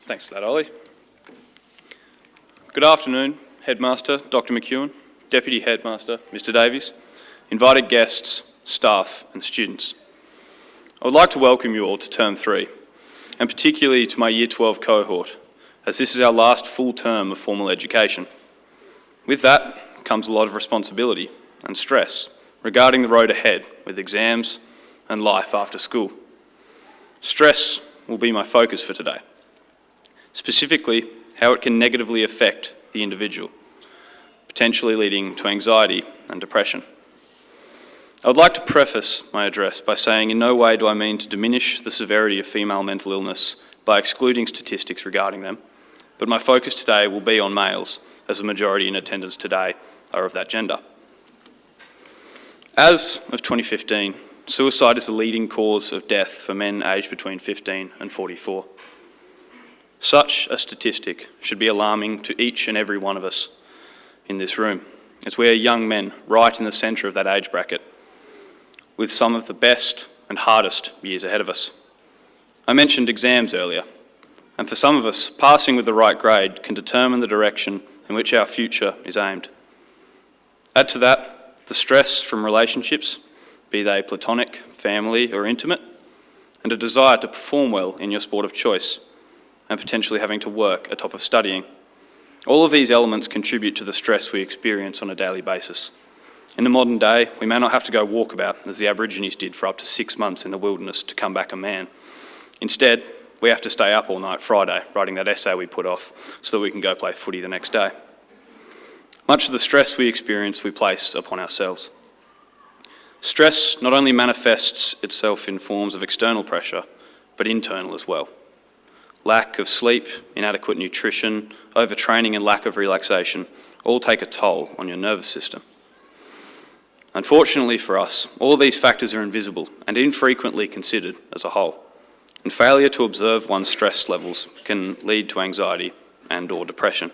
Thanks for that, Ollie. Good afternoon, Headmaster, Dr. McEwen, Deputy Headmaster, Mr. Davies, invited guests, staff and students. I would like to welcome you all to Term 3, and particularly to my Year 12 cohort, as this is our last full term of formal education. With that comes a lot of responsibility and stress regarding the road ahead with exams and life after school. Stress will be my focus for today, specifically how it can negatively affect the individual, potentially leading to anxiety and depression. I would like to preface my address by saying in no way do I mean to diminish the severity of female mental illness by excluding statistics regarding them, but my focus today will be on males, as the majority in attendance today are of that gender. As of 2015, suicide is the leading cause of death for men aged between 15 and 44. Such a statistic should be alarming to each and every one of us in this room, as we are young men right in the centre of that age bracket, with some of the best and hardest years ahead of us. I mentioned exams earlier, and for some of us, passing with the right grade can determine the direction in which our future is aimed. Add to that the stress from relationships, be they platonic, family or intimate, and a desire to perform well in your sport of choice, and potentially having to work atop of studying. All of these elements contribute to the stress we experience on a daily basis. In the modern day, we may not have to go walkabout, as the Aborigines did for up to 6 months in the wilderness to come back a man. Instead, we have to stay up all night Friday, writing that essay we put off so that we can go play footy the next day. Much of the stress we experience, we place upon ourselves. Stress not only manifests itself in forms of external pressure, but internal as well. Lack of sleep, inadequate nutrition, overtraining and lack of relaxation all take a toll on your nervous system. Unfortunately for us, all these factors are invisible and infrequently considered as a whole, and failure to observe one's stress levels can lead to anxiety and/or depression.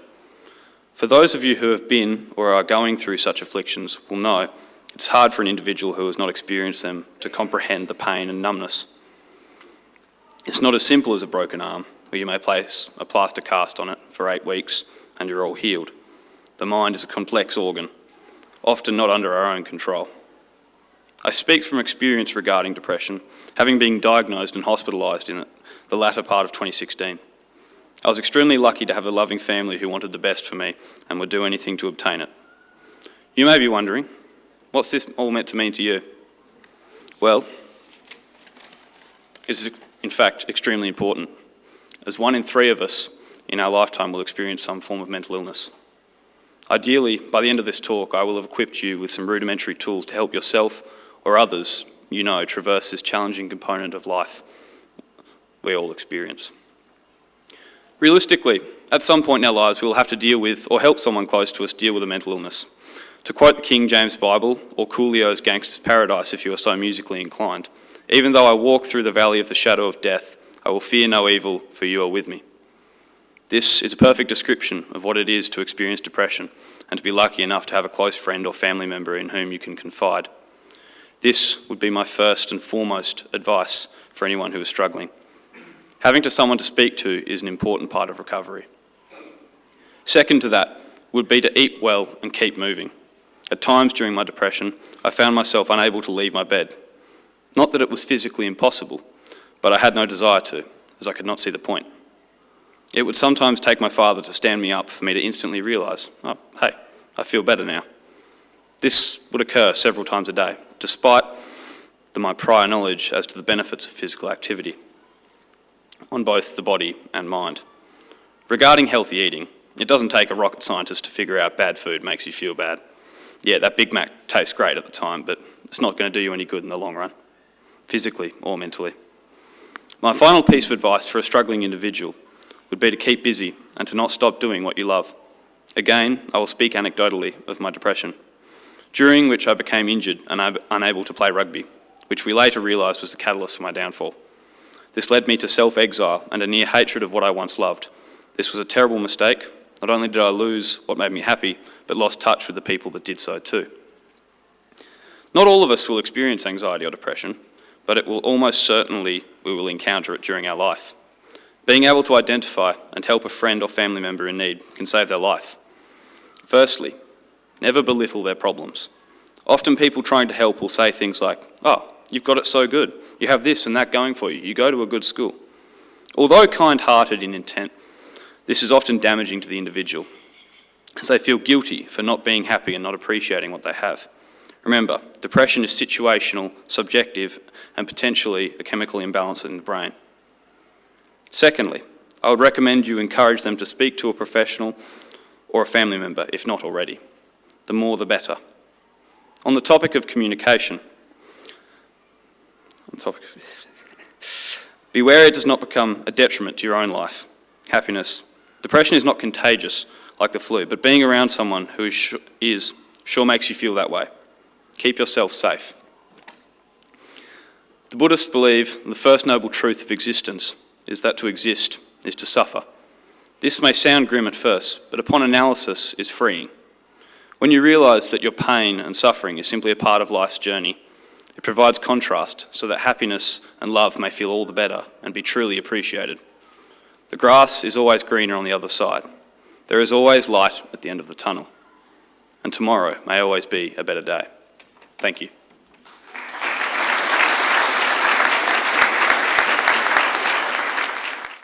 For those of you who have been or are going through such afflictions will know it's hard for an individual who has not experienced them to comprehend the pain and numbness. It's not as simple as a broken arm, where you may place a plaster cast on it for 8 weeks and you're all healed. The mind is a complex organ, often not under our own control. I speak from experience regarding depression, having been diagnosed and hospitalised in it the latter part of 2016. I was extremely lucky to have a loving family who wanted the best for me and would do anything to obtain it. You may be wondering, what's this all meant to mean to you? Well, it is in fact extremely important, as 1 in 3 of us in our lifetime will experience some form of mental illness. Ideally, by the end of this talk, I will have equipped you with some rudimentary tools to help yourself or others you know traverse this challenging component of life we all experience. Realistically, at some point in our lives, we will have to deal with or help someone close to us deal with a mental illness. To quote the King James Bible or Coolio's Gangster's Paradise if you are so musically inclined, even though I walk through the valley of the shadow of death, I will fear no evil, for you are with me. This is a perfect description of what it is to experience depression and to be lucky enough to have a close friend or family member in whom you can confide. This would be my first and foremost advice for anyone who is struggling. Having someone to speak to is an important part of recovery. Second to that would be to eat well and keep moving. At times during my depression, I found myself unable to leave my bed. Not that it was physically impossible, but I had no desire to, as I could not see the point. It would sometimes take my father to stand me up for me to instantly realise, oh, hey, I feel better now. This would occur several times a day, despite my prior knowledge as to the benefits of physical activity on both the body and mind. Regarding healthy eating, it doesn't take a rocket scientist to figure out bad food makes you feel bad. Yeah, that Big Mac tastes great at the time, but it's not going to do you any good in the long run, physically or mentally. My final piece of advice for a struggling individual would be to keep busy and to not stop doing what you love. Again, I will speak anecdotally of my depression, during which I became injured and unable to play rugby, which we later realised was the catalyst for my downfall. This led me to self-exile and a near hatred of what I once loved. This was a terrible mistake. Not only did I lose what made me happy, but lost touch with the people that did so too. Not all of us will experience anxiety or depression, but it will almost certainly we will encounter it during our life. Being able to identify and help a friend or family member in need can save their life. Firstly, never belittle their problems. Often people trying to help will say things like, "Oh, you've got it so good. You have this and that going for you. You go to a good school." Although kind-hearted in intent, this is often damaging to the individual, as they feel guilty for not being happy and not appreciating what they have. Remember, depression is situational, subjective, and potentially a chemical imbalance in the brain. Secondly, I would recommend you encourage them to speak to a professional or a family member, if not already. The more the better. On the topic of communication, beware it does not become a detriment to your own life, happiness. Depression is not contagious like the flu, but being around someone who is sure makes you feel that way. Keep yourself safe. The Buddhists believe the first noble truth of existence is that to exist is to suffer. This may sound grim at first, but upon analysis is freeing. When you realise that your pain and suffering is simply a part of life's journey, it provides contrast so that happiness and love may feel all the better and be truly appreciated. The grass is always greener on the other side. There is always light at the end of the tunnel. And tomorrow may always be a better day. Thank you.